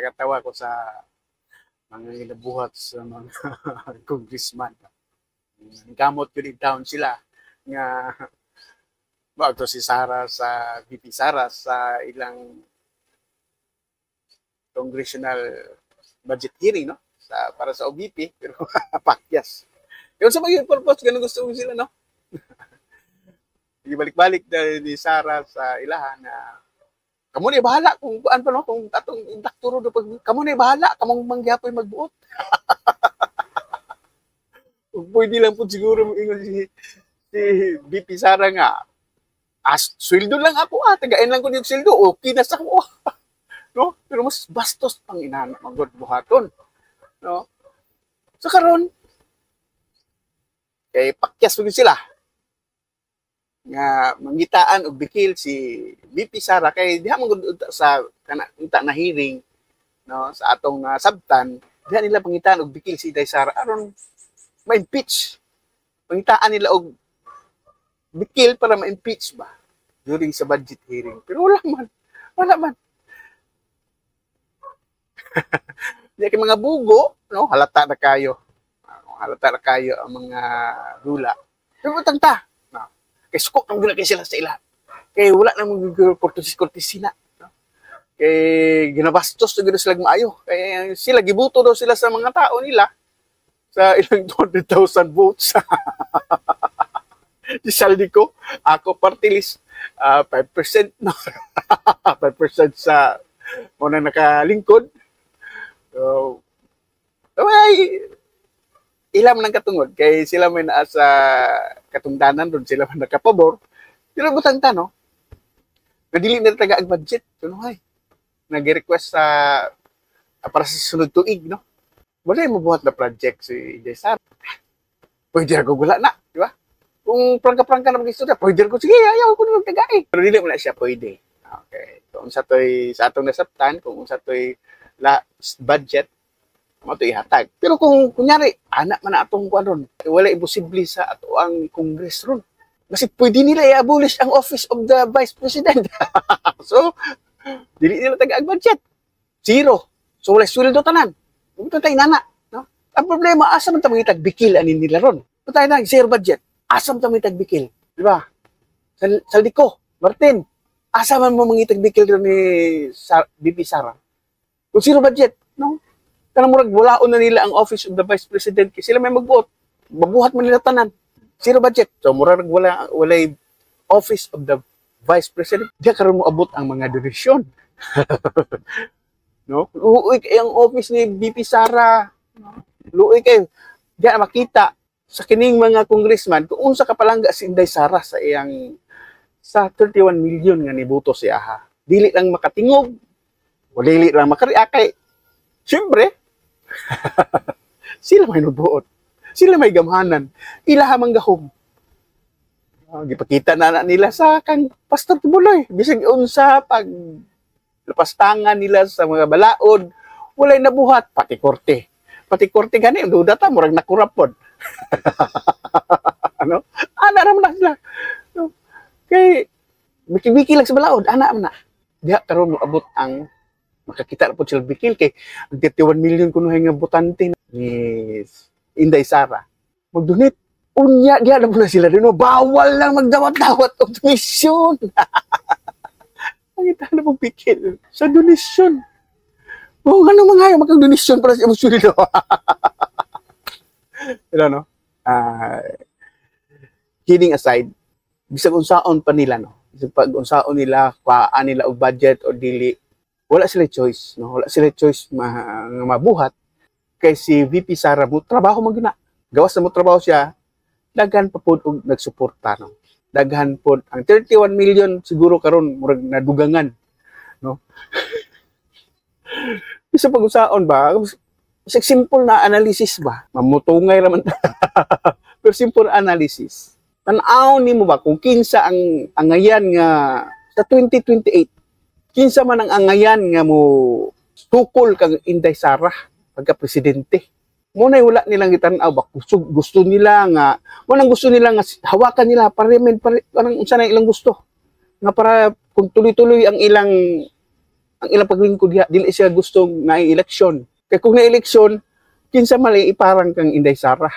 nakakatawa ko sa mga ginabuhat sa mga congressman. Gamot yun in town sila nga to si Sara sa VP Sara sa ilang congressional budget hearing, no? Para sa OBP, pero pakyas. Yung sa mga purpose, ganun gusto mo sila, no? Ibalik-balik na ni Sara sa ilahan na kamo na bahala kung kuan pa no kung atong indakturo do pag kamo na bahala kamong mangyapoy magbuot. Pwede lang po siguro ingon si VP Sara nga sweldo lang ako tagain lang ko yung sweldo okay na sa ko. No? Pero mas bastos pang inana magod buhaton. No? So karon kay pakyas pud sila nga manggitaan og bikil si VP Sara kay diha man sa kana na hearing no sa atong sabtan diha nila pangitaan og bikil si Inday Sara aron ma-impeach pangitaan nila og bikil para ma-impeach ba during sa budget hearing pero wala man diya kay mga bugo no halata na kayo ang mga dula pero tanta kay sukok ang gula kay sila sa ila. Kay wala nang kortisina. No? Kay ginabastos na gina sila maayo. Kay sila, gibuto daw sila sa mga tao nila sa ilang 200,000 votes. Si Saldi ko, ako party list, 5%. No? 5% sa muna nakalingkod. So, ilam ng katungod kay sila may naa sa katungdanan doon sila man nakapabor pero butang tano nadili na taga ang budget tunoy nag-request sa para sa sunod tuig no wala mo buhat na project si Jesar pwede ako gula na di ba kung prangka-prangka na mag-istorya pwede ko sige ayaw ko nang tagay pero dili mo na siya pwede okay kung sa toy sa atong nasabtan kung sa toy budget mo to ihatag. Pero kung kunyari, anak man na atong kuan ron, wala imposible sa ato ang Congress ron. Kasi pwede nila i-abolish ang Office of the Vice President. So, dili nila taga ang budget. Zero. So, wala sweldo tanan. Kung tayo nana. No? Ang problema, asa man tamang itagbikil anin nila ron. Kung tayo na, zero budget. Asa man tamang itagbikil. Di ba? Saldiko, Martin, asa man mo mga itagbikil ron ni VP Sara. Kung zero budget, no? Kanang murag walaon na nila ang Office of the Vice President kasi sila may magbuot. Mabuhat man nila tanan. Zero budget. So murag walay Office of the Vice President. Diya karon mo abot ang mga donasyon. No? Luoy kay ang office ni VP Sara. Luoy kay diya makita sa kining mga congressman kung unsa ka palangga si Inday Sara sa iyang sa 31 million nga nibuto siya ha. Dili lang makatingog. Dili lang makariakay. Siyempre, sila may nubuot. Sila may gamhanan. Ilaha manggahom. Gipakita na nila sa kang Pastor Tibuloy. Bisag unsa pag lapastangan nila sa mga balaod, walay nabuhat. Pati korte. Pati korte gani, duda ta, murag nakurapod. Ano? Ana naman na sila. Kay, biki-biki lang sa balaod. Ana man na. Diha karon mo abot ang makakita na po sila bikil kay 31 million kuno nga botante ni Inday Sara. Mag-donate. Unya, diya na po na sila dino. Bawal lang magdawat-dawat og donasyon. Nakita na po bikil sa donasyon. O, ano mga yung magkag-donasyon para sa emosyon nito? Pero no? Kidding aside, bisag unsaon pa nila, no? Bisag pag unsaon nila, paan nila og budget o dili, wala sila choice, no? Wala sila choice mabuhat kay si VP Sara mo trabaho man gina. Gawas na mo trabaho siya, daghan pa pod og nagsuporta, no. Daghan pod ang 31 million siguro karon murag nadugangan, no. Isa pag-usaon ba, simple na analysis ba, mamutungay ra man ta. Pero simple analysis. Tan-aw nimo ba kung kinsa ang angayan nga sa 2028 kinsa man ang angayan nga mo tukol kang Inday Sara pagka-presidente. Muna wala nilang gitan-aw ba gusto nila nga gusto nila nga hawakan nila parang unsa na ilang gusto nga para kung tuloy-tuloy ang ilang ang ilang paglingkod diha dili siya gustong na eleksyon. Kay kung na eleksyon, kinsa mali iparang kang Inday Sara.